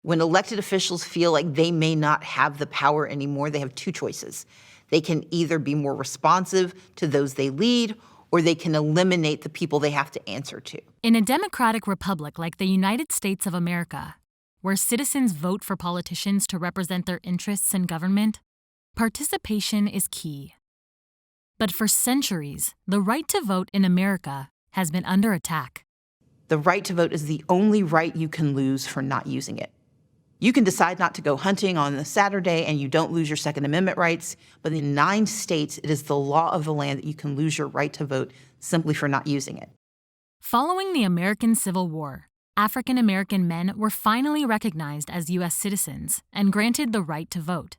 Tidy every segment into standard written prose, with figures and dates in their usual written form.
When elected officials feel like they may not have the power anymore, they have two choices. They can either be more responsive to those they lead, or they can eliminate the people they have to answer to. In a democratic republic like the United States of America, where citizens vote for politicians to represent their interests in government, participation is key. But for centuries, the right to vote in America has been under attack. The right to vote is the only right you can lose for not using it. You can decide not to go hunting on a Saturday and you don't lose your Second Amendment rights, but in 9 states, it is the law of the land that you can lose your right to vote simply for not using it. Following the American Civil War, African American men were finally recognized as U.S. citizens and granted the right to vote.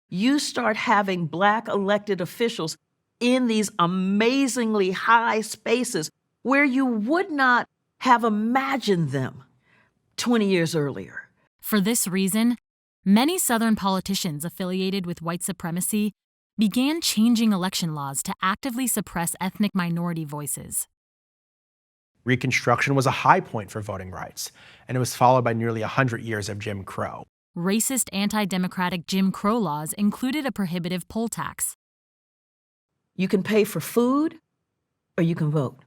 You start having Black elected officials in these amazingly high spaces where you would not have imagined them 20 years earlier. For this reason, many Southern politicians affiliated with white supremacy began changing election laws to actively suppress ethnic minority voices. Reconstruction was a high point for voting rights, and it was followed by nearly 100 years of Jim Crow. Racist, anti-democratic Jim Crow laws included a prohibitive poll tax. You can pay for food, or you can vote.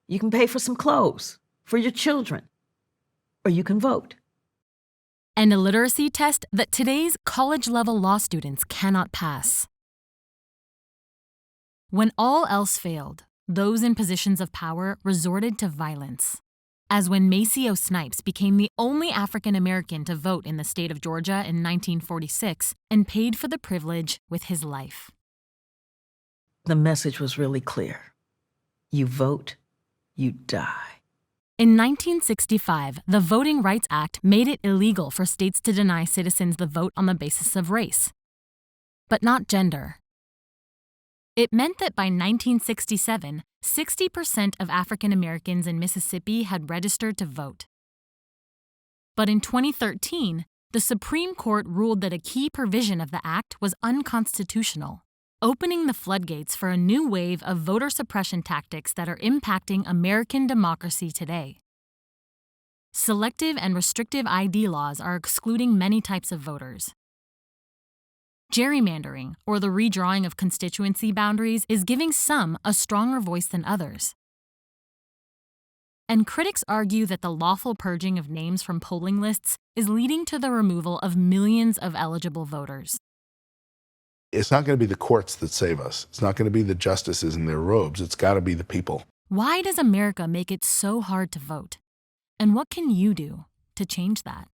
You can pay for some clothes for your children, or you can vote. And a literacy test that today's college-level law students cannot pass. When all else failed, those in positions of power resorted to violence. As when Maceo Snipes became the only African American to vote in the state of Georgia in 1946 and paid for the privilege with his life. The message was really clear. You vote, you die. In 1965, the Voting Rights Act made it illegal for states to deny citizens the vote on the basis of race, but not gender. It meant that by 1967, 60% of African Americans in Mississippi had registered to vote. But in 2013, the Supreme Court ruled that a key provision of the act was unconstitutional, opening the floodgates for a new wave of voter suppression tactics that are impacting American democracy today. Selective and restrictive ID laws are excluding many types of voters. Gerrymandering, or the redrawing of constituency boundaries, is giving some a stronger voice than others. And critics argue that the lawful purging of names from polling lists is leading to the removal of millions of eligible voters. It's not going to be the courts that save us. It's not going to be the justices in their robes. It's got to be the people. Why does America make it so hard to vote? And what can you do to change that?